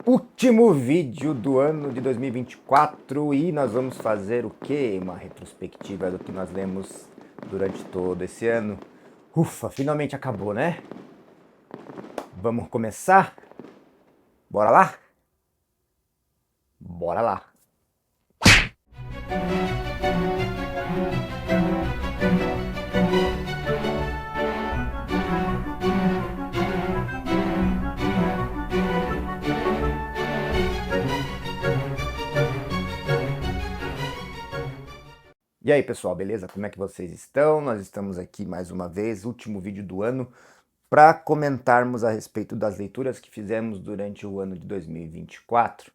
Último vídeo do ano de 2024 e nós vamos fazer o quê? Uma retrospectiva do que nós lemos durante todo esse ano. Ufa, finalmente acabou, né? Vamos começar? Bora lá? Bora lá! E aí pessoal, beleza? Como é que vocês estão? Nós estamos aqui mais uma vez, último vídeo do ano, para comentarmos a respeito das leituras que fizemos durante o ano de 2024.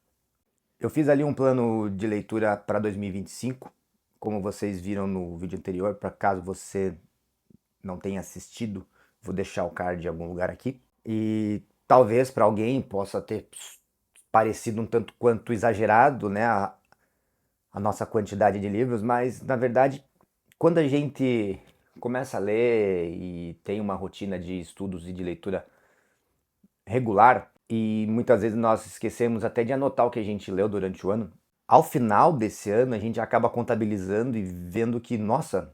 Eu fiz ali um plano de leitura para 2025, como vocês viram no vídeo anterior, para caso você não tenha assistido, vou deixar o card em algum lugar aqui. E talvez para alguém possa ter parecido um tanto quanto exagerado, né, a nossa quantidade de livros, mas na verdade, quando a gente começa a ler e tem uma rotina de estudos e de leitura regular, e muitas vezes nós esquecemos até de anotar o que a gente leu durante o ano, ao final desse ano a gente acaba contabilizando e vendo que, nossa,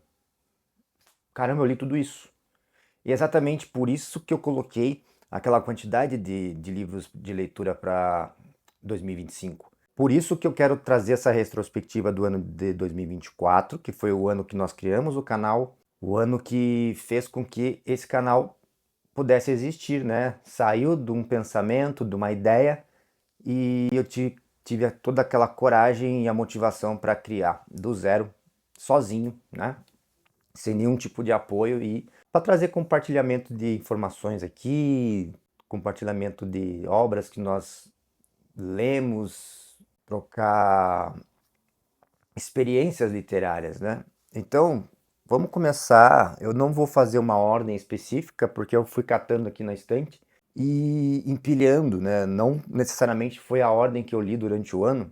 caramba, eu li tudo isso. E é exatamente por isso que eu coloquei aquela quantidade de livros de leitura para 2025. Por isso que eu quero trazer essa retrospectiva do ano de 2024, que foi o ano que nós criamos o canal, o ano que fez com que esse canal pudesse existir, né? Saiu de um pensamento, de uma ideia, e eu tive toda aquela coragem e a motivação para criar do zero, sozinho, né? Sem nenhum tipo de apoio e para trazer compartilhamento de informações aqui, compartilhamento de obras que nós lemos, trocar experiências literárias, né? Então, vamos começar. Eu não vou fazer uma ordem específica porque eu fui catando aqui na estante e empilhando, né? Não necessariamente foi a ordem que eu li durante o ano.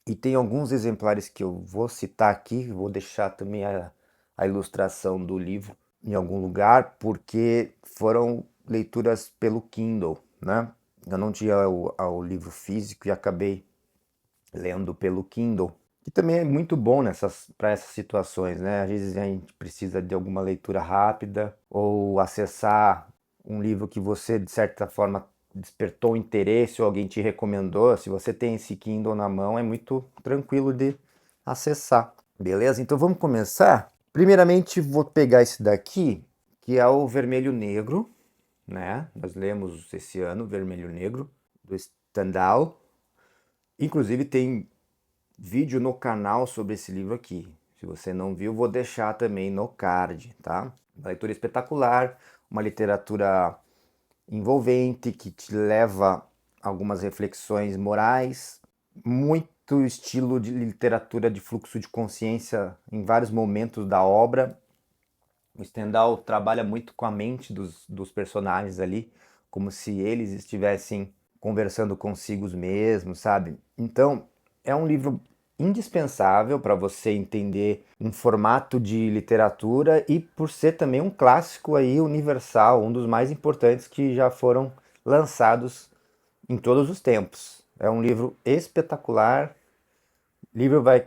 E tem alguns exemplares que eu vou citar aqui, vou deixar também a ilustração do livro em algum lugar, porque foram leituras pelo Kindle, né? Eu não tinha o livro físico e acabei lendo pelo Kindle, que também é muito bom para essas situações, né? Às vezes a gente precisa de alguma leitura rápida ou acessar um livro que você, de certa forma, despertou interesse ou alguém te recomendou. Se você tem esse Kindle na mão, é muito tranquilo de acessar. Beleza? Então vamos começar? Primeiramente, vou pegar esse daqui, que é o Vermelho Negro, né? Nós lemos esse ano Vermelho Negro, do Stendhal. Inclusive tem vídeo no canal sobre esse livro aqui. Se você não viu, vou deixar também no card, tá? Uma leitura espetacular, uma literatura envolvente que te leva a algumas reflexões morais, muito estilo de literatura de fluxo de consciência em vários momentos da obra. O Stendhal trabalha muito com a mente dos personagens ali, como se eles estivessem conversando consigo mesmos, sabe? Então, é um livro indispensável para você entender um formato de literatura e por ser também um clássico aí universal, um dos mais importantes que já foram lançados em todos os tempos. É um livro espetacular,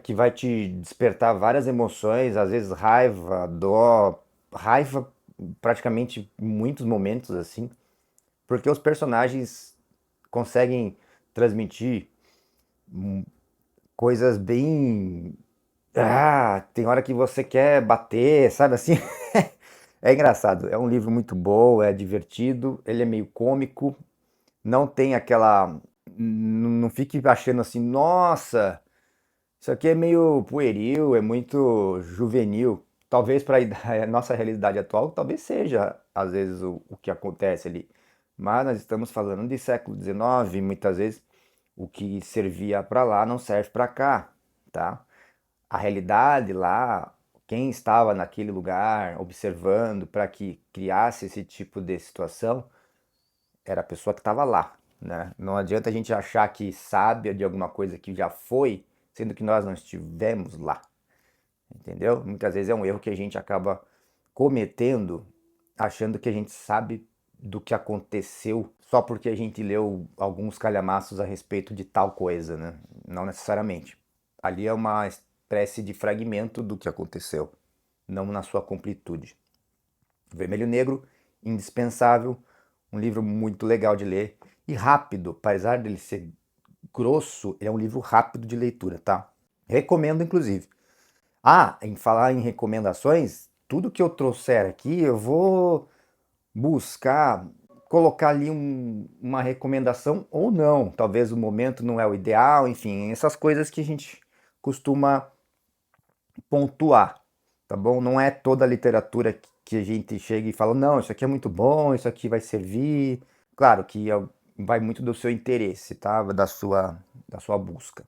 que vai te despertar várias emoções, às vezes raiva, dó, raiva praticamente em muitos momentos assim, porque os personagens conseguem transmitir coisas bem. Ah, tem hora que você quer bater, sabe assim? É engraçado, é um livro muito bom, é divertido, ele é meio cômico, não tem aquela. Não fique achando assim, nossa, isso aqui é meio pueril, é muito juvenil. Talvez para a nossa realidade atual, talvez seja às vezes o que acontece ali. Mas nós estamos falando de século XIX, muitas vezes o que servia para lá não serve para cá, tá? A realidade lá, quem estava naquele lugar observando para que criasse esse tipo de situação, era a pessoa que estava lá, né? Não adianta a gente achar que sabe de alguma coisa que já foi, sendo que nós não estivemos lá, entendeu? Muitas vezes é um erro que a gente acaba cometendo, achando que a gente sabe do que aconteceu só porque a gente leu alguns calhamaços a respeito de tal coisa, né? Não necessariamente. Ali é uma espécie de fragmento do que aconteceu, não na sua completude. Vermelho e Negro, indispensável, um livro muito legal de ler e rápido, apesar dele ser grosso, ele é um livro rápido de leitura, tá? Recomendo, inclusive. Ah, em falar em recomendações, tudo que eu trouxer aqui eu vou buscar colocar ali uma recomendação ou não. Talvez o momento não é o ideal, enfim, essas coisas que a gente costuma pontuar, tá bom? Não é toda a literatura que a gente chega e fala, não, isso aqui é muito bom, isso aqui vai servir. Claro que vai muito do seu interesse, tá? Da sua busca.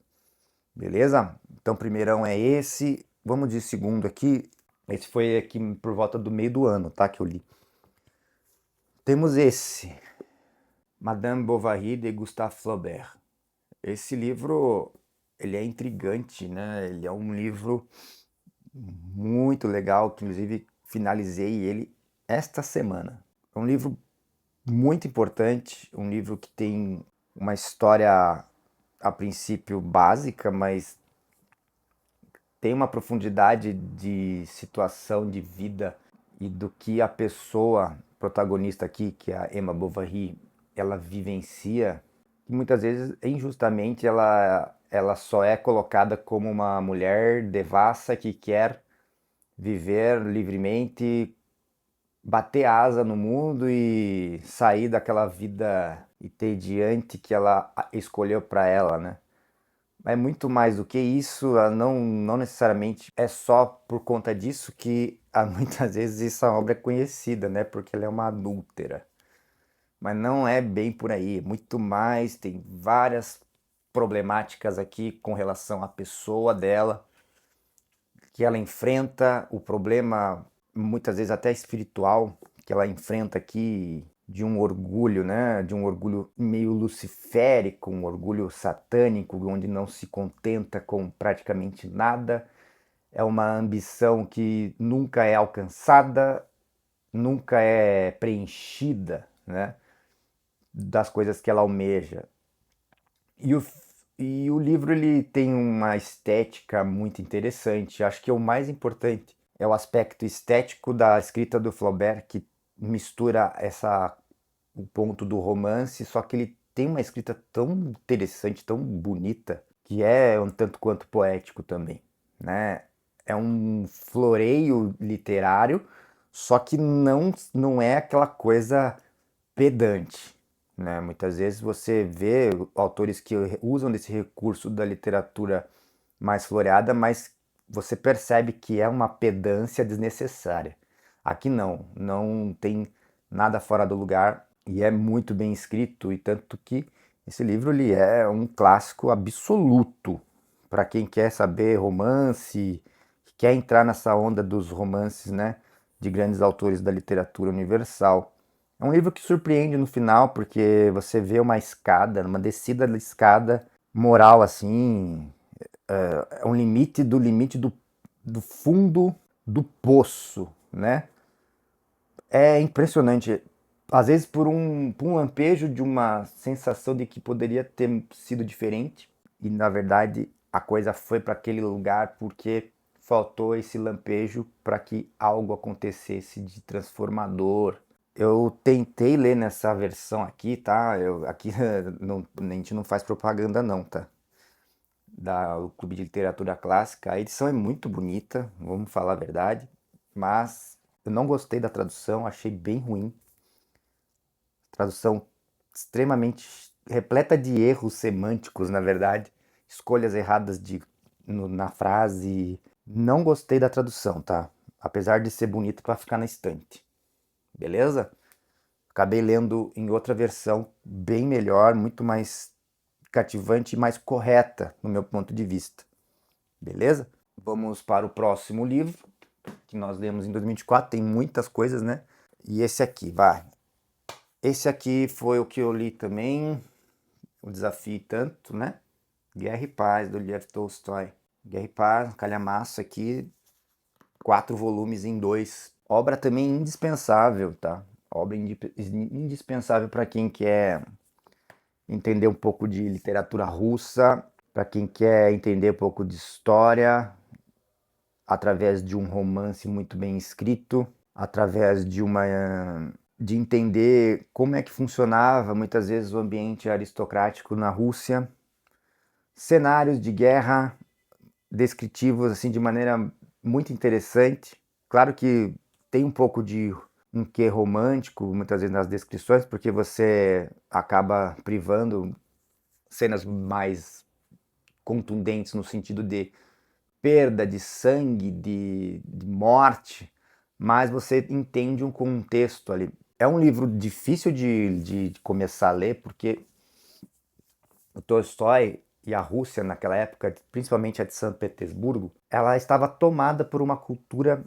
Beleza? Então, primeirão é esse. Vamos de segundo aqui. Esse foi aqui por volta do meio do ano, tá? Que eu li. Temos esse, Madame Bovary de Gustave Flaubert. Esse livro, ele é intrigante, né? Ele é um livro muito legal, que inclusive finalizei ele esta semana. É um livro muito importante, um livro que tem uma história a princípio básica, mas tem uma profundidade de situação de vida e do que a pessoa protagonista aqui, que é a Emma Bovary, ela vivencia, que muitas vezes injustamente ela só é colocada como uma mulher devassa que quer viver livremente, bater asa no mundo e sair daquela vida entediante que ela escolheu para ela, né? É muito mais do que isso, não necessariamente é só por conta disso que muitas vezes essa obra é conhecida, né? Porque ela é uma adúltera. Mas não é bem por aí, é muito mais, tem várias problemáticas aqui com relação à pessoa dela, que ela enfrenta, o problema muitas vezes até espiritual, que ela enfrenta aqui de um orgulho, né? De um orgulho meio luciférico, um orgulho satânico, onde não se contenta com praticamente nada. É uma ambição que nunca é alcançada, nunca é preenchida, né? Das coisas que ela almeja. E o, e o livro ele tem uma estética muito interessante. Acho que o mais importante é o aspecto estético da escrita do Flaubert, que mistura o ponto do romance, só que ele tem uma escrita tão interessante, tão bonita, que é um tanto quanto poético também, né? É um floreio literário, só que não é aquela coisa pedante, né? Muitas vezes você vê autores que usam desse recurso da literatura mais floreada, mas você percebe que é uma pedância desnecessária. Aqui não tem nada fora do lugar e é muito bem escrito, e tanto que esse livro ele é um clássico absoluto para quem quer saber romance, quer entrar nessa onda dos romances, né, de grandes autores da literatura universal. É um livro que surpreende no final, porque você vê uma escada, uma descida da escada moral assim, é um limite do fundo do poço, né? É impressionante. Às vezes por um lampejo de uma sensação de que poderia ter sido diferente, e na verdade a coisa foi para aquele lugar porque faltou esse lampejo para que algo acontecesse de transformador. Eu tentei ler nessa versão aqui, tá? Aqui a gente não faz propaganda não, tá? O Clube de Literatura Clássica. A edição é muito bonita, vamos falar a verdade, mas eu não gostei da tradução, achei bem ruim. Tradução extremamente repleta de erros semânticos, na verdade, escolhas erradas na frase. Não gostei da tradução, tá? Apesar de ser bonito para ficar na estante. Beleza? Acabei lendo em outra versão bem melhor, muito mais cativante e mais correta no meu ponto de vista. Beleza? Vamos para o próximo livro, que nós lemos em 2024. Tem muitas coisas, né? E esse aqui, vai. Esse aqui foi o que eu li também, o Desafio e Tanto, né? Guerra e Paz, do Lev Tolstói. Guerra e Paz, calhamaço aqui, 4 volumes em 2. Obra também indispensável, tá? obra indispensável para quem quer entender um pouco de literatura russa, para quem quer entender um pouco de história, através de um romance muito bem escrito, através de entender como é que funcionava muitas vezes o ambiente aristocrático na Rússia, cenários de guerra descritivos assim de maneira muito interessante. Claro que tem um pouco de um quê romântico muitas vezes nas descrições, porque você acaba privando cenas mais contundentes no sentido de perda, de sangue, de morte, mas você entende um contexto ali. É um livro difícil de começar a ler, porque o Tolstói e a Rússia naquela época, principalmente a de São Petersburgo, ela estava tomada por uma cultura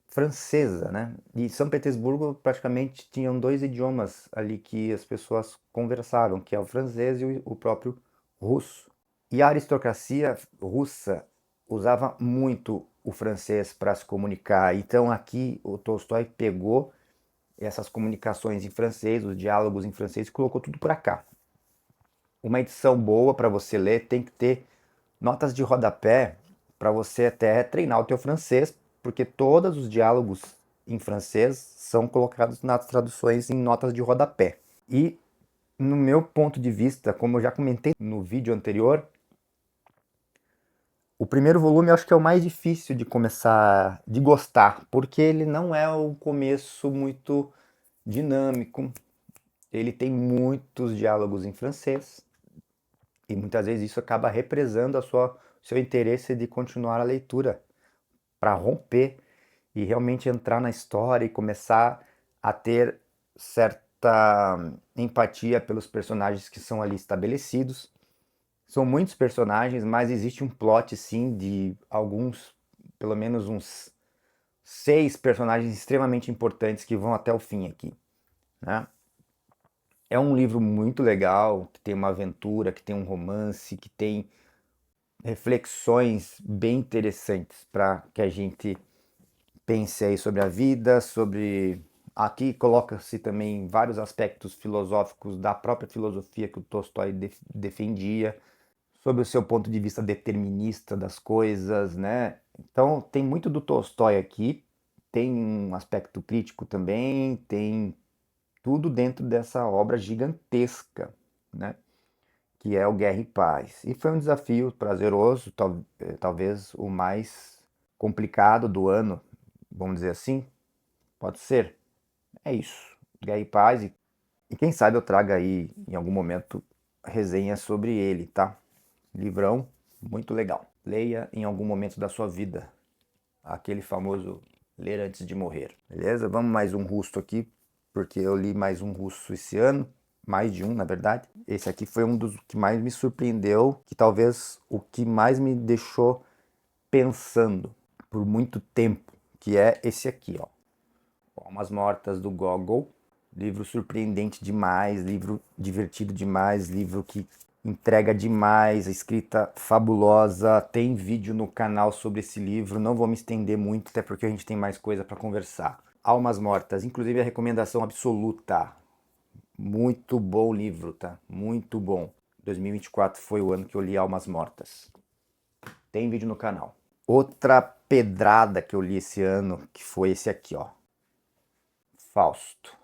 francesa, né? E São Petersburgo praticamente tinham dois idiomas ali que as pessoas conversavam, que é o francês e o próprio russo. E a aristocracia russa usava muito o francês para se comunicar. Então aqui o Tolstói pegou essas comunicações em francês, os diálogos em francês e colocou tudo para cá. Uma edição boa para você ler tem que ter notas de rodapé para você até treinar o teu francês, porque todos os diálogos em francês são colocados nas traduções em notas de rodapé. E no meu ponto de vista, como eu já comentei no vídeo anterior, o primeiro volume eu acho que é o mais difícil de começar, de gostar, porque ele não é um começo muito dinâmico, ele tem muitos diálogos em francês, e muitas vezes isso acaba represando seu interesse de continuar a leitura, para romper e realmente entrar na história e começar a ter certa empatia pelos personagens que são ali estabelecidos. São muitos personagens, mas existe um plot sim de alguns, pelo menos uns 6 personagens extremamente importantes que vão até o fim aqui, né? É um livro muito legal, que tem uma aventura, que tem um romance, que tem reflexões bem interessantes para que a gente pense aí sobre a vida, sobre... Aqui coloca-se também vários aspectos filosóficos da própria filosofia que o Tolstói defendia, sobre o seu ponto de vista determinista das coisas, né? Então tem muito do Tolstói aqui, tem um aspecto crítico também, tem tudo dentro dessa obra gigantesca, né? Que é o Guerra e Paz. E foi um desafio prazeroso, talvez o mais complicado do ano, vamos dizer assim, pode ser. É isso, Guerra e Paz, e quem sabe eu traga aí em algum momento resenha sobre ele, tá? Livrão muito legal. Leia em algum momento da sua vida. Aquele famoso ler antes de morrer. Beleza? Vamos mais um russo aqui, porque eu li mais um russo esse ano. Mais de um, na verdade. Esse aqui foi um dos que mais me surpreendeu, que talvez o que mais me deixou pensando por muito tempo, que é esse aqui, ó. Almas Mortas do Gogol. Livro surpreendente demais, livro divertido demais, livro que entrega demais, a escrita fabulosa. Tem vídeo no canal sobre esse livro, não vou me estender muito, até porque a gente tem mais coisa para conversar. Almas Mortas, inclusive a recomendação absoluta. Muito bom livro, tá? Muito bom. 2024 foi o ano que eu li Almas Mortas. Tem vídeo no canal. Outra pedrada que eu li esse ano, que foi esse aqui, ó. Fausto.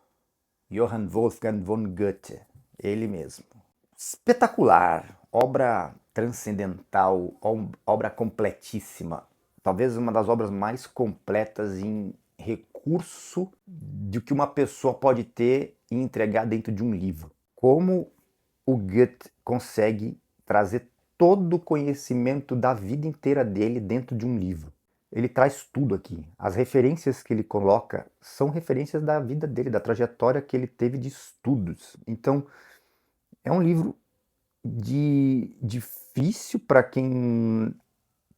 Johann Wolfgang von Goethe, ele mesmo. Espetacular, obra transcendental, obra completíssima. Talvez uma das obras mais completas em recurso de que uma pessoa pode ter e entregar dentro de um livro. Como o Goethe consegue trazer todo o conhecimento da vida inteira dele dentro de um livro. Ele traz tudo aqui. As referências que ele coloca são referências da vida dele, da trajetória que ele teve de estudos. Então, é um livro difícil para quem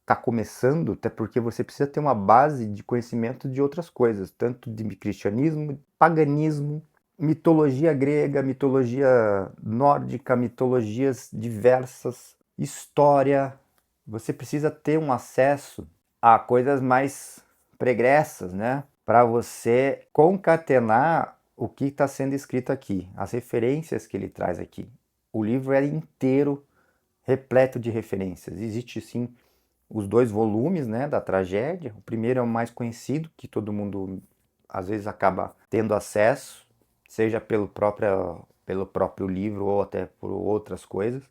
está começando, até porque você precisa ter uma base de conhecimento de outras coisas, tanto de cristianismo, paganismo, mitologia grega, mitologia nórdica, mitologias diversas, história. Você precisa ter um acesso a coisas mais pregressas, né? Para você concatenar o que está sendo escrito aqui, as referências que ele traz aqui. O livro é inteiro repleto de referências. Existe sim os 2 volumes, né, da tragédia. O primeiro é o mais conhecido, que todo mundo às vezes acaba tendo acesso, seja pelo próprio livro ou até por outras coisas,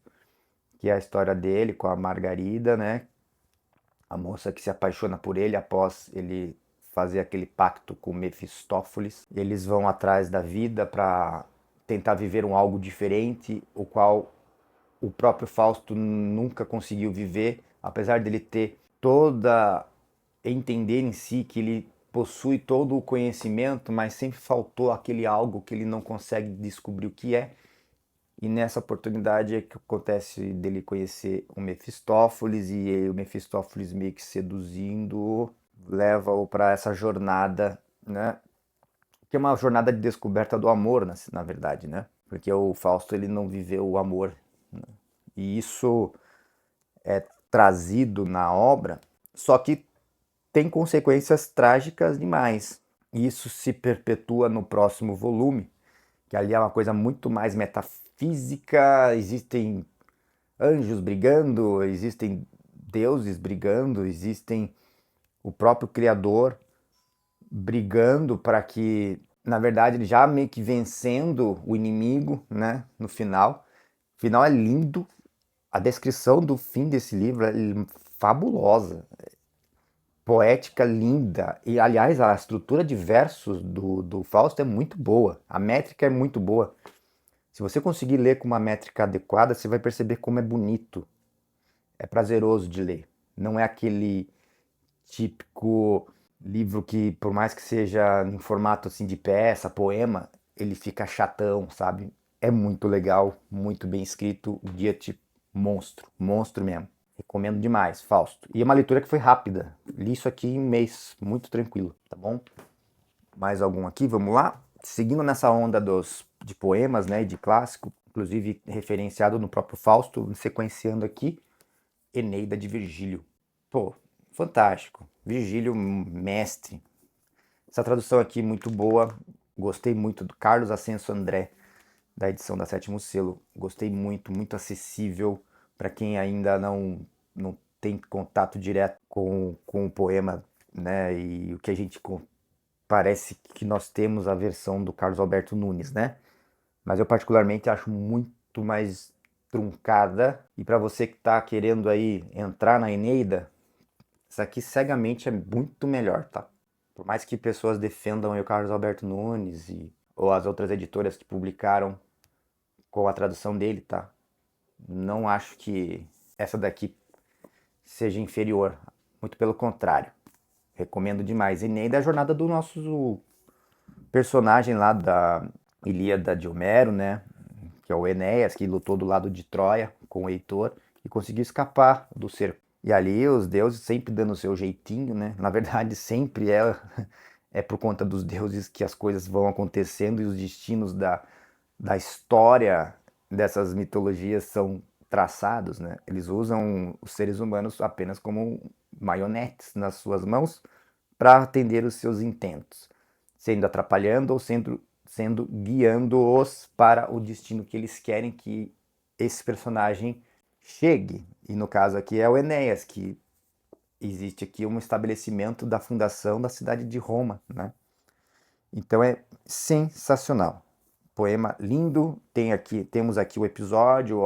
que é a história dele com a Margarida, né, a moça que se apaixona por ele após ele fazer aquele pacto com Mefistófeles. Eles vão atrás da vida para tentar viver um algo diferente, o qual o próprio Fausto nunca conseguiu viver, apesar dele ter toda entender em si que ele possui todo o conhecimento, mas sempre faltou aquele algo que ele não consegue descobrir o que é. E nessa oportunidade é que acontece dele conhecer o Mefistófeles e o Mefistófeles meio que seduzindo, leva-o para essa jornada, né? Que é uma jornada de descoberta do amor, na verdade, né? Porque o Fausto ele não viveu o amor, né? E isso é trazido na obra, só que tem consequências trágicas demais. E isso se perpetua no próximo volume, que ali é uma coisa muito mais metafísica, existem anjos brigando, existem deuses brigando, existem o próprio Criador brigando para que, na verdade, ele já meio que vencendo o inimigo, né, no final. O final é lindo, a descrição do fim desse livro é fabulosa, poética, linda. E, aliás, a estrutura de versos do Fausto é muito boa, a métrica é muito boa. Se você conseguir ler com uma métrica adequada, você vai perceber como é bonito, é prazeroso de ler. Não é aquele típico livro que, por mais que seja em formato assim de peça, poema, ele fica chatão, sabe? É muito legal, muito bem escrito, o Goethe, monstro, monstro mesmo. Recomendo demais, Fausto. E é uma leitura que foi rápida. Li isso aqui em um mês, muito tranquilo, tá bom? Mais algum aqui? Vamos lá? Seguindo nessa onda de poemas, né, e de clássico, inclusive referenciado no próprio Fausto, sequenciando aqui, Eneida de Virgílio. Pô, fantástico. Virgílio, mestre. Essa tradução aqui muito boa. Gostei muito do Carlos Ascenso André, da edição da Sétimo Selo. Gostei muito, muito acessível para quem ainda não tem contato direto com o poema, né? E o que a gente parece que nós temos a versão do Carlos Alberto Nunes, né? Mas eu particularmente acho muito mais truncada. E para você que está querendo aí entrar na Eneida, isso aqui cegamente é muito melhor, tá? Por mais que pessoas defendam o Carlos Alberto Nunes ou as outras editoras que publicaram com a tradução dele, tá? Não acho que essa daqui seja inferior. Muito pelo contrário. Recomendo demais. Eneida é a jornada do nosso personagem lá da Ilíada de Homero, né? Que é o Enéas, que lutou do lado de Troia com o Heitor e conseguiu escapar do cerco. E ali os deuses sempre dando o seu jeitinho, né? Na verdade, sempre é por conta dos deuses que as coisas vão acontecendo e os destinos da história dessas mitologias são traçados, né? Eles usam os seres humanos apenas como marionetes nas suas mãos para atender os seus intentos, sendo atrapalhando ou sendo guiando-os para o destino que eles querem que esse personagem chegue. E no caso aqui é o Enéas, que existe aqui um estabelecimento da fundação da cidade de Roma, né? Então é sensacional. Poema lindo. Temos aqui o episódio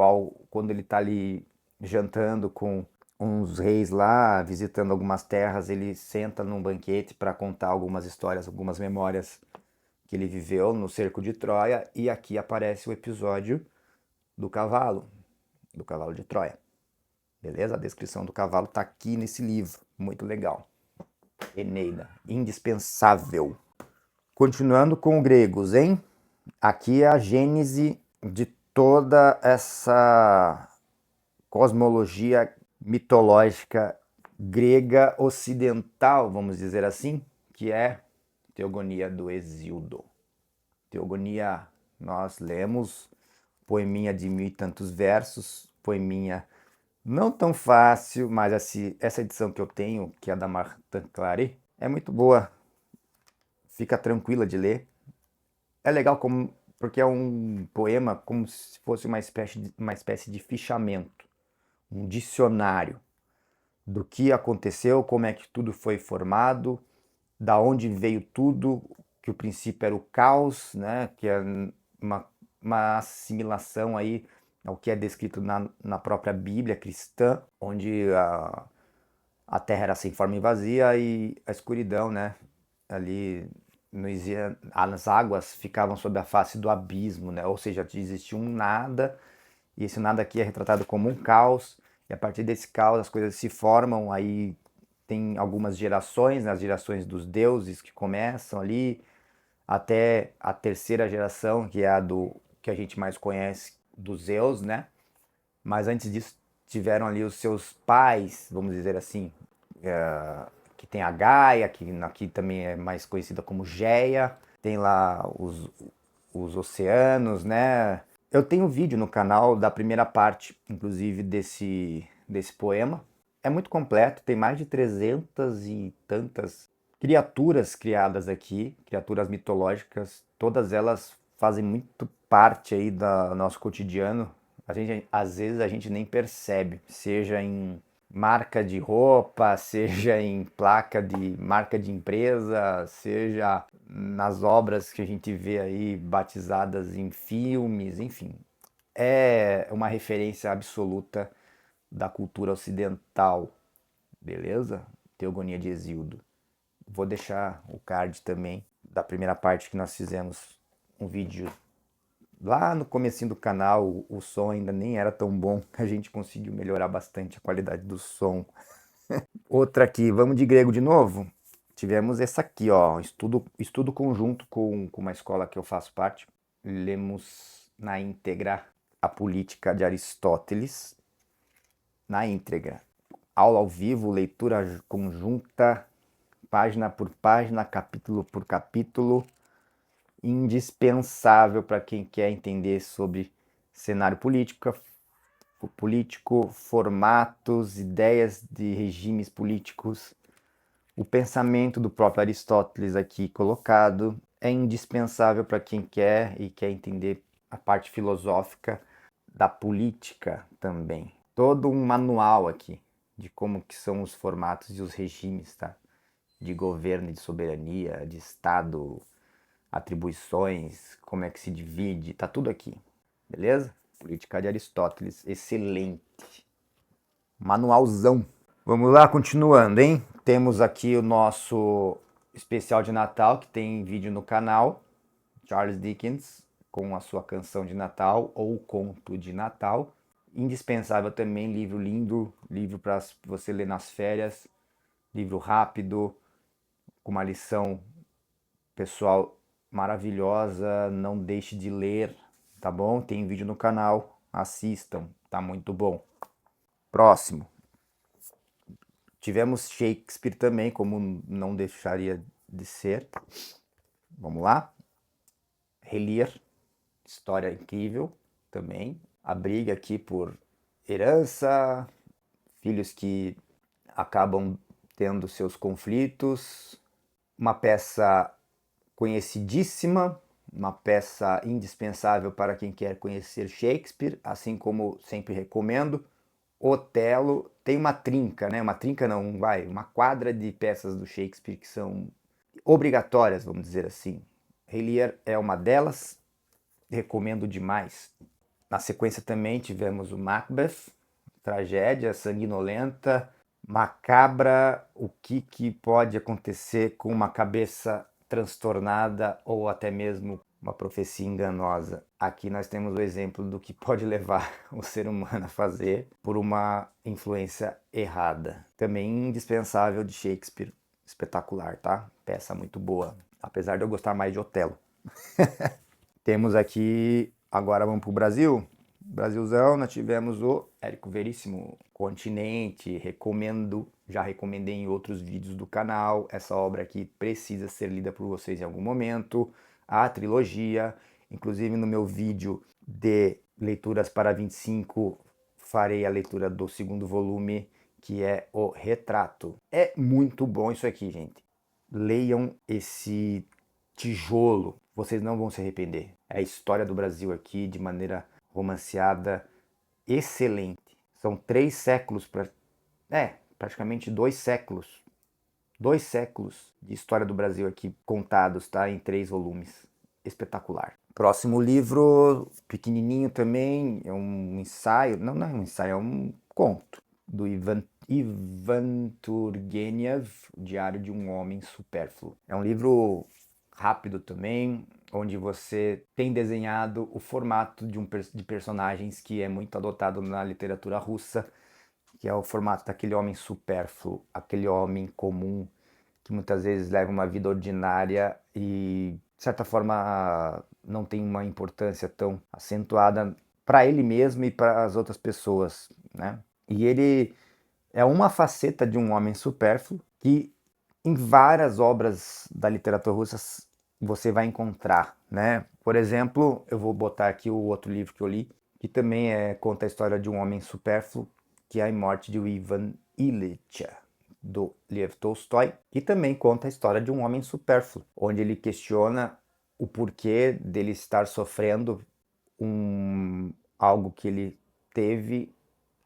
quando ele está ali jantando com uns reis lá, visitando algumas terras, ele senta num banquete para contar algumas histórias, algumas memórias que ele viveu no cerco de Troia, e aqui aparece o episódio do cavalo de Troia. Beleza? A descrição do cavalo está aqui nesse livro, muito legal. Eneida, indispensável. Continuando com gregos, hein? Aqui é a gênese de toda essa cosmologia mitológica grega ocidental, vamos dizer assim, que é Teogonia do Hesíodo. Teogonia, nós lemos, poeminha de 1000 e tantos versos, poeminha não tão fácil, mas essa edição que eu tenho, que é da Martin Claret, é muito boa, fica tranquila de ler. É legal porque é um poema como se fosse uma espécie de fichamento, um dicionário do que aconteceu, como é que tudo foi formado, da onde veio tudo, que o princípio era o caos, né? Que é uma, uma assimilação aí ao que é descrito na própria Bíblia cristã, onde a terra era sem forma e vazia e a escuridão, né? Ali não existia, as águas ficavam sob a face do abismo, né? Ou seja, existia um nada, e esse nada aqui é retratado como um caos, e a partir desse caos as coisas se formam, aí tem algumas gerações, né? As gerações dos deuses que começam ali, até a terceira geração, que é a do que a gente mais conhece, dos Zeus, né? Mas antes disso tiveram ali os seus pais, vamos dizer assim, que tem a Gaia, que aqui também é mais conhecida como Geia, tem lá os oceanos, né? Eu tenho um vídeo no canal da primeira parte, inclusive, desse poema. É muito completo, tem mais de 300 e tantas criaturas criadas aqui, criaturas mitológicas, todas elas fazem muito parte aí do nosso cotidiano. Às vezes a gente nem percebe, seja em marca de roupa, seja em placa de marca de empresa, seja nas obras que a gente vê aí batizadas em filmes, enfim. É uma referência absoluta da cultura ocidental, beleza? Teogonia de Hesíodo. Vou deixar o card também da primeira parte que nós fizemos um vídeo lá no comecinho do canal. O som ainda nem era tão bom, a gente conseguiu melhorar bastante a qualidade do som. Outra aqui, vamos de grego de novo? Tivemos essa aqui, ó, estudo conjunto com uma escola que eu faço parte. Lemos na íntegra a Política de Aristóteles, na íntegra. Aula ao vivo, leitura conjunta, página por página, capítulo por capítulo. Indispensável para quem quer entender sobre cenário político, formatos, ideias de regimes políticos. O pensamento do próprio Aristóteles aqui colocado é indispensável para quem quer entender a parte filosófica da política também. Todo um manual aqui de como que são os formatos e os regimes, tá? De governo, de soberania, de Estado, atribuições, como é que se divide, tá tudo aqui, beleza? Política de Aristóteles, excelente. Manualzão. Vamos lá, continuando, hein? Temos aqui o nosso especial de Natal, que tem vídeo no canal, Charles Dickens, com a sua canção de Natal ou conto de Natal. Indispensável também, livro lindo, livro para você ler nas férias, livro rápido, com uma lição pessoal maravilhosa, não deixe de ler, tá bom? Tem vídeo no canal, assistam, tá muito bom. Próximo. Tivemos Shakespeare também, como não deixaria de ser. Vamos lá? Relir, história incrível também. A briga aqui por herança, filhos que acabam tendo seus conflitos. Uma peça conhecidíssima, uma peça indispensável para quem quer conhecer Shakespeare, assim como sempre recomendo. Otelo tem uma trinca, né? Uma trinca não, uma quadra de peças do Shakespeare que são obrigatórias, vamos dizer assim. Rei Lear é uma delas, recomendo demais. Na sequência também tivemos o Macbeth, tragédia sanguinolenta, macabra, o que pode acontecer com uma cabeça transtornada ou até mesmo uma profecia enganosa. Aqui nós temos o exemplo do que pode levar o ser humano a fazer por uma influência errada. Também indispensável de Shakespeare, espetacular, tá? Peça muito boa, apesar de eu gostar mais de Otelo. Temos aqui, agora vamos para o Brasil. Brasilzão, nós tivemos o Érico Veríssimo, Continente, recomendo, já recomendei em outros vídeos do canal, essa obra aqui precisa ser lida por vocês em algum momento, a trilogia, inclusive no meu vídeo de leituras para 25, farei a leitura do segundo volume, que é o Retrato. É muito bom isso aqui, gente. Leiam esse tijolo, vocês não vão se arrepender. É a história do Brasil aqui de maneira romanceada, excelente. São 3 séculos, praticamente 2 séculos de história do Brasil aqui contados, tá? Em 3 volumes. Espetacular. Próximo livro, pequenininho também, é um ensaio, não é um ensaio, é um conto, do Ivan Turgenev, O Diário de um Homem Supérfluo. É um livro rápido também, onde você tem desenhado o formato de personagens que é muito adotado na literatura russa, que é o formato daquele homem supérfluo, aquele homem comum, que muitas vezes leva uma vida ordinária e, de certa forma, não tem uma importância tão acentuada para ele mesmo e para as outras pessoas, né? E ele é uma faceta de um homem supérfluo que em várias obras da literatura russa você vai encontrar, né? Por exemplo, eu vou botar aqui o outro livro que eu li, que também conta a história de um homem supérfluo, que é a morte de Ivan Ilitch, do Lev Tolstói, que também conta a história de um homem supérfluo, onde ele questiona o porquê dele estar sofrendo algo que ele teve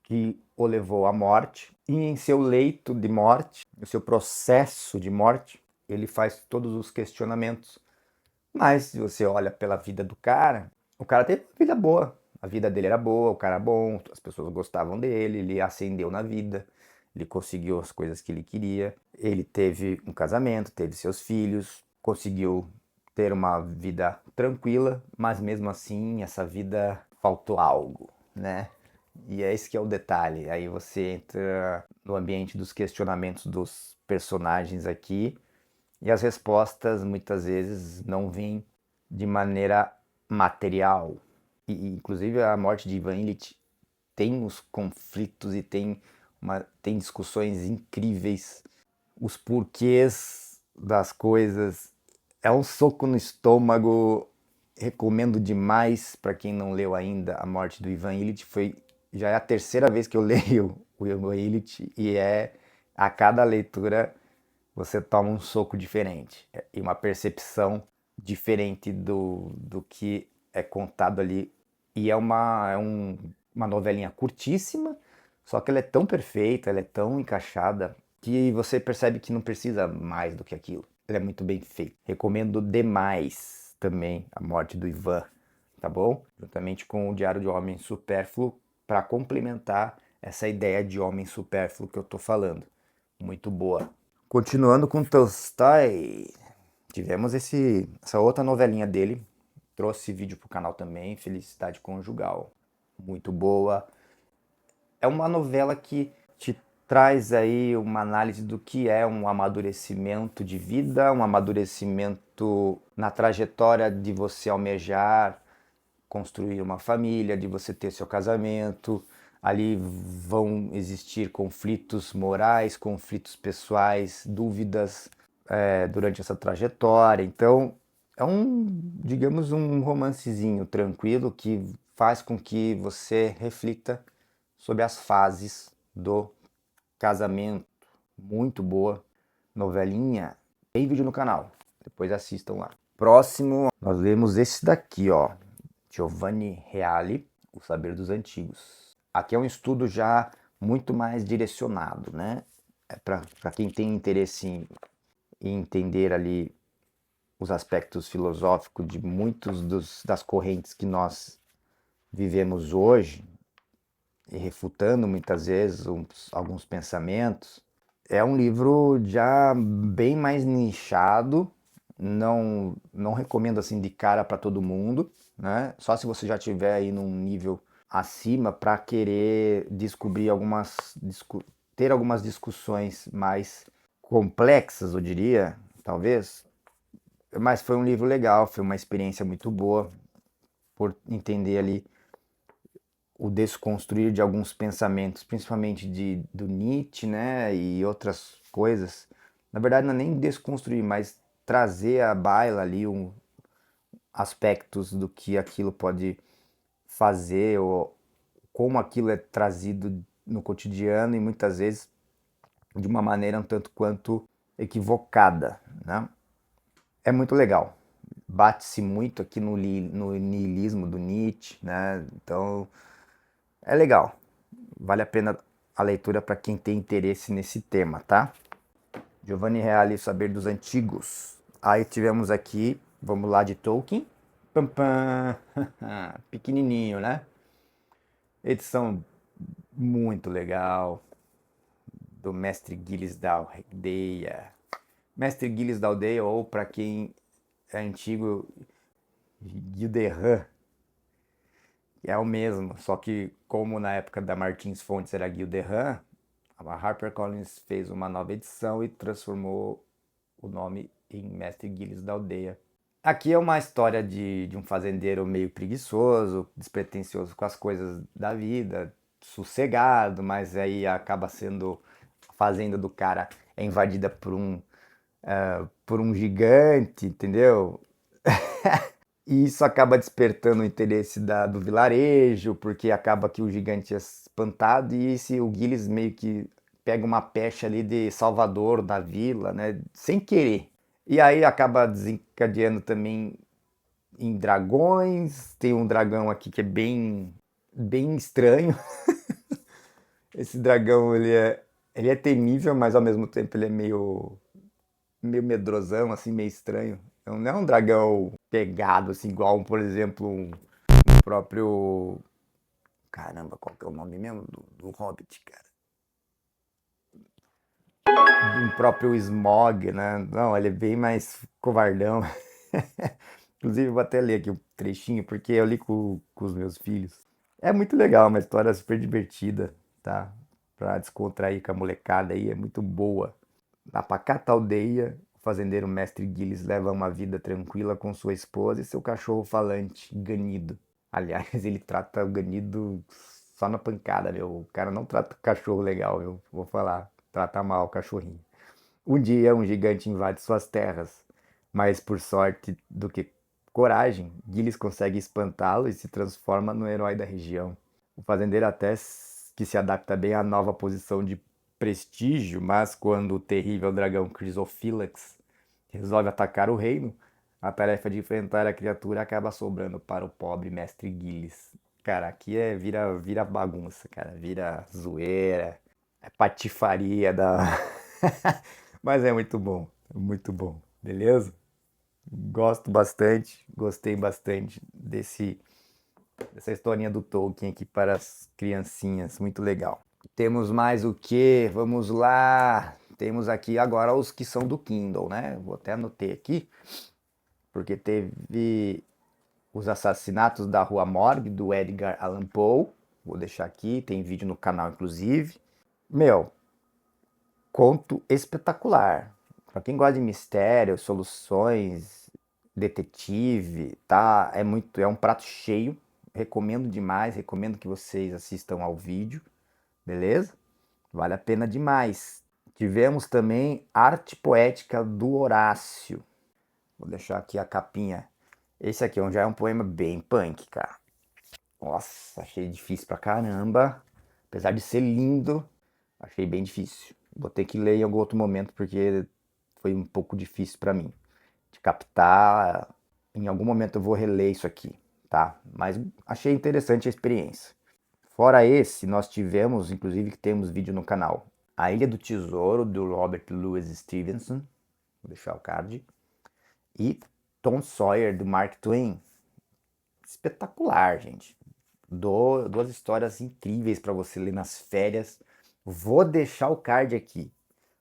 que o levou à morte, e em seu leito de morte, no seu processo de morte, ele faz todos os questionamentos. Mas se você olha pela vida do cara, o cara teve uma vida boa, a vida dele era boa, o cara era bom, as pessoas gostavam dele, ele ascendeu na vida, ele conseguiu as coisas que ele queria, ele teve um casamento, teve seus filhos, conseguiu ter uma vida tranquila, mas mesmo assim essa vida faltou algo, né? E é esse que é o detalhe. Aí você entra no ambiente dos questionamentos dos personagens aqui e as respostas muitas vezes não vêm de maneira material. Inclusive a morte de Ivan Ilitch tem os conflitos e tem discussões incríveis. Os porquês das coisas. É um soco no estômago. Recomendo demais para quem não leu ainda A Morte do Ivan Ilitch. Já é a terceira vez que eu leio o Ivan Ilitch e a cada leitura você toma um soco diferente e uma percepção diferente do que é contado ali. E uma novelinha curtíssima, só que ela é tão perfeita, ela é tão encaixada, que você percebe que não precisa mais do que aquilo. Ela é muito bem feita. Recomendo demais também A Morte do Ivan, tá bom? Juntamente com O Diário de um Homem Supérfluo, para complementar essa ideia de homem supérfluo que eu tô falando. Muito boa. Continuando com Tolstói, tivemos essa outra novelinha dele, trouxe vídeo pro canal também, Felicidade Conjugal. Muito boa. É uma novela que te traz aí uma análise do que é um amadurecimento de vida, um amadurecimento na trajetória de você almejar construir uma família, de você ter seu casamento. Ali vão existir conflitos morais, conflitos pessoais, dúvidas durante essa trajetória. Então, digamos, um romancezinho tranquilo que faz com que você reflita sobre as fases do casamento. Muito boa novelinha. Tem vídeo no canal, depois assistam lá. Próximo, nós lemos esse daqui, ó. Giovanni Reale, O Saber dos Antigos. Aqui é um estudo já muito mais direcionado, né? É para quem tem interesse em entender ali os aspectos filosóficos de muitos das correntes que nós vivemos hoje, e refutando muitas vezes alguns pensamentos. É um livro já bem mais nichado, não recomendo assim de cara para todo mundo, né? Só se você já tiver aí num nível acima para querer descobrir ter algumas discussões mais complexas, eu diria, talvez. Mas foi um livro legal, foi uma experiência muito boa por entender ali o desconstruir de alguns pensamentos, principalmente do Nietzsche, né, e outras coisas. Na verdade, não é nem desconstruir, mas trazer à baila ali aspectos do que aquilo pode fazer, ou como aquilo é trazido no cotidiano e muitas vezes de uma maneira um tanto quanto equivocada, né? É muito legal. bate-se muito aqui no niilismo do Nietzsche, né? Então é legal, vale a pena a leitura para quem tem interesse nesse tema, tá? Giovanni Reale, Saber dos Antigos. Aí tivemos aqui, vamos lá de Tolkien. Pam, pam. Pequenininho, né? Edição muito legal do Mestre Gilles da Aldeia. Mestre Gilles da Aldeia, ou para quem é antigo, Gilderran, que é o mesmo, só que como na época da Martins Fontes era Gilderran, a HarperCollins fez uma nova edição e transformou o nome em Mestre Gilles da Aldeia. Aqui é uma história de um fazendeiro meio preguiçoso, despretensioso com as coisas da vida, sossegado, mas aí acaba sendo a fazenda do cara é invadida por um gigante, entendeu? E isso acaba despertando o interesse do vilarejo, porque acaba que o gigante é espantado e o Gilles meio que pega uma pecha ali de salvador da vila, né? Sem querer. E aí acaba desencadeando também em dragões. Tem um dragão aqui que é bem estranho. Esse dragão, ele é temível, mas ao mesmo tempo ele é meio medrosão, assim, meio estranho. Não é um dragão pegado, assim, igual, por exemplo, um próprio... Caramba, qual que é o nome mesmo do Hobbit, cara? Um próprio Smaug, né? Não, ele é bem mais covardão. Inclusive, eu vou até ler aqui um trechinho, porque eu li com os meus filhos. É muito legal, uma história super divertida, tá? Pra descontrair com a molecada aí, é muito boa. Na pacata aldeia, o fazendeiro mestre Gilles leva uma vida tranquila com sua esposa e seu cachorro falante, Ganido. Aliás, ele trata o Ganido só na pancada, meu. O cara não trata o cachorro legal, eu vou falar. Trata mal o cachorrinho. Um dia, um gigante invade suas terras, mas por sorte do que coragem, Gilles consegue espantá-lo e se transforma no herói da região. O fazendeiro até que se adapta bem à nova posição de prestígio, mas quando o terrível dragão Chrysophylax resolve atacar o reino, a tarefa de enfrentar a criatura acaba sobrando para o pobre mestre Gilles. Cara, aqui vira bagunça, cara, vira zoeira, é patifaria da. Mas é muito bom, beleza? Gosto bastante, gostei bastante dessa historinha do Tolkien aqui para as criancinhas, muito legal. Temos mais o que? Vamos lá. Temos aqui agora os que são do Kindle, né? Vou até anotar aqui, porque teve Os Assassinatos da Rua Morgue, do Edgar Allan Poe. Vou deixar aqui, tem vídeo no canal, inclusive. Meu, conto espetacular. Para quem gosta de mistério, soluções, detetive, tá? É um prato cheio. Recomendo demais, recomendo que vocês assistam ao vídeo, beleza? Vale a pena demais. Tivemos também Arte Poética do Horácio. Vou deixar aqui a capinha. Esse aqui já é um poema bem punk, cara. Nossa, achei difícil pra caramba. Apesar de ser lindo, achei bem difícil. Vou ter que ler em algum outro momento porque foi um pouco difícil pra mim de captar. Em algum momento eu vou reler isso aqui, tá? Mas achei interessante a experiência. Fora esse, nós tivemos, inclusive que temos vídeo no canal, A Ilha do Tesouro, do Robert Louis Stevenson, vou deixar o card, e Tom Sawyer, do Mark Twain. Espetacular, gente. Duas histórias incríveis para você ler nas férias. Vou deixar o card aqui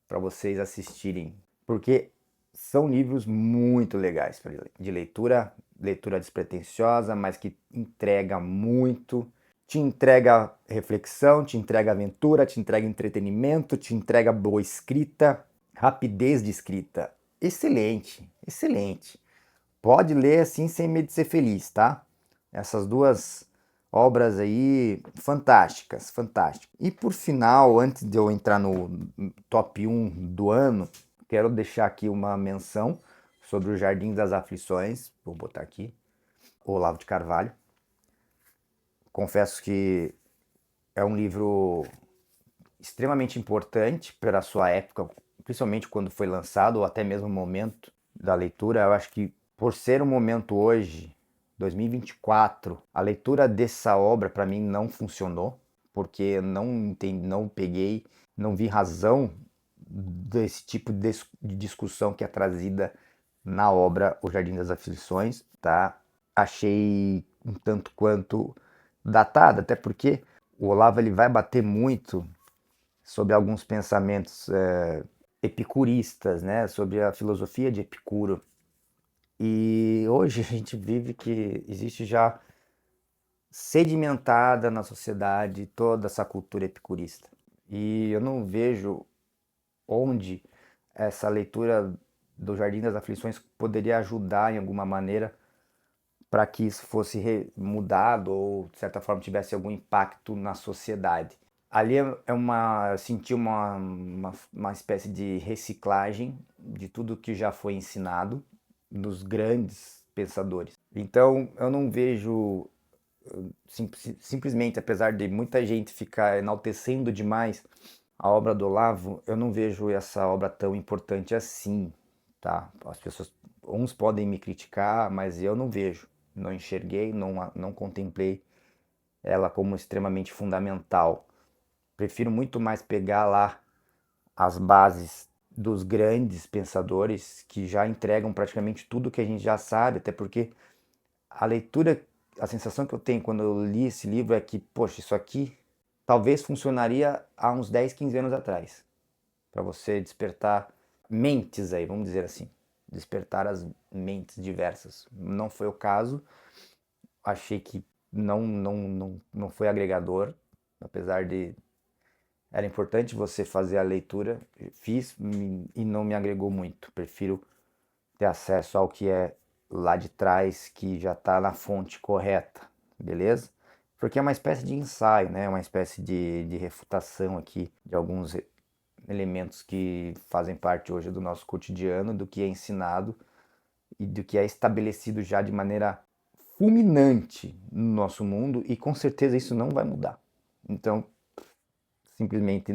para vocês assistirem, porque são livros muito legais de leitura, leitura despretensiosa, mas que entrega muito, te entrega reflexão, te entrega aventura, te entrega entretenimento, te entrega boa escrita, rapidez de escrita. Excelente, excelente. Pode ler assim sem medo de ser feliz, tá? Essas duas obras aí fantásticas, fantásticas. E por final, antes de eu entrar no top 1 do ano, quero deixar aqui uma menção sobre o Jardim das Aflições. Vou botar aqui, Olavo de Carvalho. Confesso que é um livro extremamente importante para a sua época, principalmente quando foi lançado, ou até mesmo o momento da leitura. Eu acho que por ser um momento hoje, 2024, a leitura dessa obra para mim não funcionou, porque eu não entendi, não peguei, não vi razão desse tipo de discussão que é trazida na obra O Jardim das Aflições, tá? Achei um tanto quanto datada, até porque o Olavo ele vai bater muito sobre alguns pensamentos epicuristas, né? Sobre a filosofia de Epicuro. E hoje a gente vive que existe já sedimentada na sociedade toda essa cultura epicurista. E eu não vejo onde essa leitura do Jardim das Aflições poderia ajudar em alguma maneira para que isso fosse mudado ou de certa forma tivesse algum impacto na sociedade. Ali é uma, eu senti uma espécie de reciclagem de tudo que já foi ensinado dos grandes pensadores. Então eu não vejo simplesmente, apesar de muita gente ficar enaltecendo demais a obra do Olavo, eu não vejo essa obra tão importante assim, tá? As pessoas, uns podem me criticar, mas eu não vejo, não enxerguei, não contemplei ela como extremamente fundamental. Prefiro muito mais pegar lá as bases dos grandes pensadores que já entregam praticamente tudo que a gente já sabe, até porque a leitura, a sensação que eu tenho quando eu li esse livro é que, poxa, isso aqui talvez funcionaria há uns 10, 15 anos atrás, para você despertar mentes aí, vamos dizer assim, despertar as mentes diversas. Não foi o caso, achei que não foi agregador, apesar de era importante você fazer a leitura, fiz e não me agregou muito. Prefiro ter acesso ao que é lá de trás, que já está na fonte correta, beleza? Porque é uma espécie de ensaio, né? Uma espécie de refutação aqui de alguns elementos que fazem parte hoje do nosso cotidiano, do que é ensinado e do que é estabelecido já de maneira fulminante no nosso mundo, e com certeza isso não vai mudar. Então, simplesmente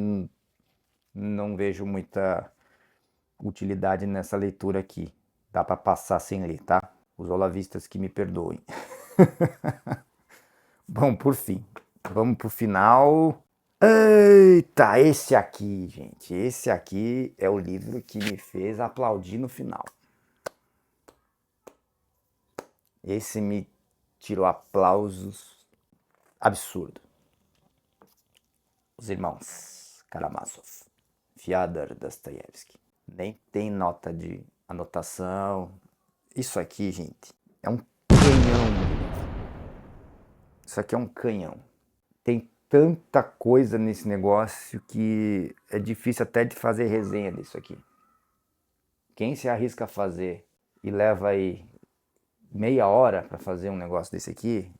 não vejo muita utilidade nessa leitura aqui. Dá para passar sem ler, tá? Os olavistas que me perdoem. Bom, por fim, vamos pro final. Eita, esse aqui, gente. Esse aqui é o livro que me fez aplaudir no final. Esse me tirou aplausos absurdo. Os Irmãos Karamazov. Fyodor Dostoiévski. Nem tem nota de anotação. Isso aqui, gente, é um canhão. Isso aqui é um canhão. Tem tanta coisa nesse negócio que é difícil até de fazer resenha disso aqui. Quem se arrisca a fazer e leva aí meia hora para fazer um negócio desse aqui,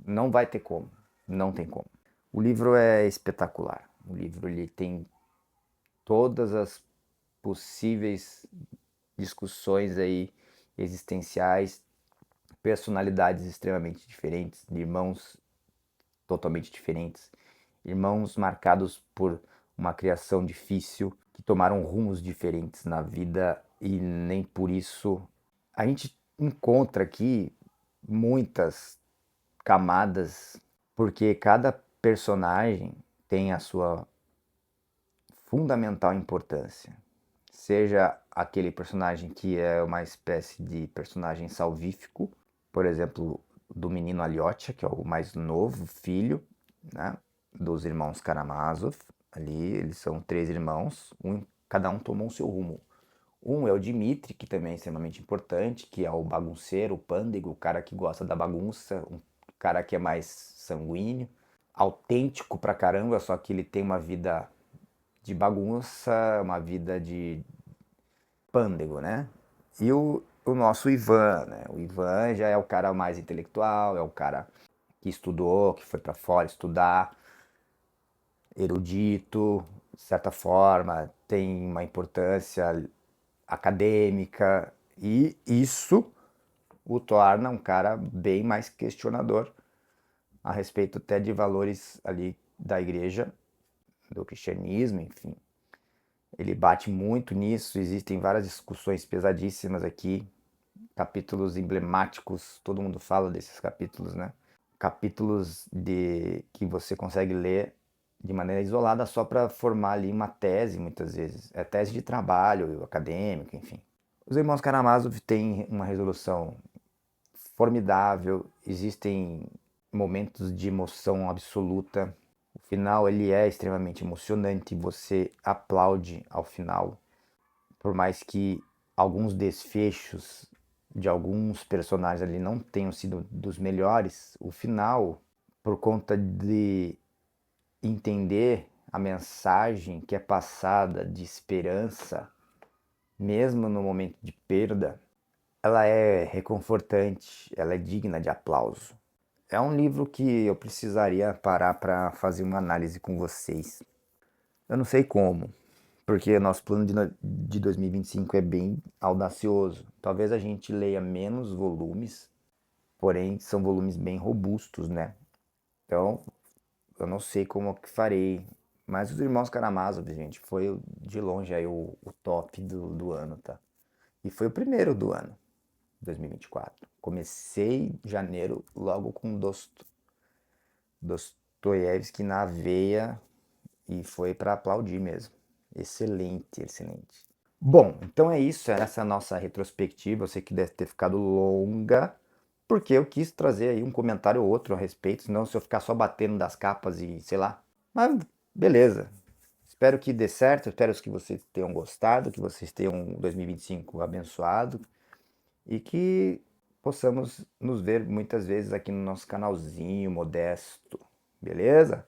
não vai ter como. Não tem como. O livro é espetacular. O livro ele tem todas as possíveis discussões aí existenciais, personalidades extremamente diferentes, de irmãos totalmente diferentes, irmãos marcados por uma criação difícil, que tomaram rumos diferentes na vida e nem por isso a gente encontra aqui muitas camadas, porque cada personagem tem a sua fundamental importância. Seja aquele personagem que é uma espécie de personagem salvífico, por exemplo, do menino Alyosha, que é o mais novo filho, né, dos irmãos Karamazov. Ali eles são três irmãos, cada um tomou o seu rumo. Um é o Dmitri, que também é extremamente importante, que é o bagunceiro, o pândego, o cara que gosta da bagunça, um cara que é mais sanguíneo, autêntico pra caramba, só que ele tem uma vida de bagunça, uma vida de pândego, né? E o nosso Ivan, né? O Ivan já é o cara mais intelectual, é o cara que estudou, que foi para fora estudar, erudito, de certa forma, tem uma importância acadêmica, e isso o torna um cara bem mais questionador a respeito até de valores ali da igreja, do cristianismo, enfim. Ele bate muito nisso, existem várias discussões pesadíssimas aqui capítulos emblemáticos, todo mundo fala desses capítulos, né? Capítulos que você consegue ler de maneira isolada só para formar ali uma tese, muitas vezes. É tese de trabalho, acadêmico, enfim. Os irmãos Karamazov têm uma resolução formidável, existem momentos de emoção absoluta. O final ele é extremamente emocionante, você aplaude ao final, por mais que alguns desfechos de alguns personagens ali não tenham sido dos melhores, o final, por conta de entender a mensagem que é passada de esperança, mesmo no momento de perda, ela é reconfortante, ela é digna de aplauso. É um livro que eu precisaria parar para fazer uma análise com vocês. Eu não sei como, porque nosso plano de 2025 é bem audacioso. Talvez a gente leia menos volumes, porém são volumes bem robustos, né? Então, eu não sei como que farei. Mas os Irmãos Karamazov, gente, foi de longe aí o top do ano, tá? E foi o primeiro do ano, 2024. Comecei janeiro logo com Dostoiévski na veia e foi para aplaudir mesmo. Excelente, excelente. Bom, então é isso, essa é a nossa retrospectiva. Eu sei que deve ter ficado longa, porque eu quis trazer aí um comentário ou outro a respeito, senão se eu ficar só batendo das capas e sei lá. Mas beleza. Espero que dê certo, espero que vocês tenham gostado, que vocês tenham um 2025 abençoado e que possamos nos ver muitas vezes aqui no nosso canalzinho modesto, beleza?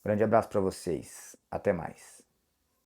Grande abraço para vocês, até mais.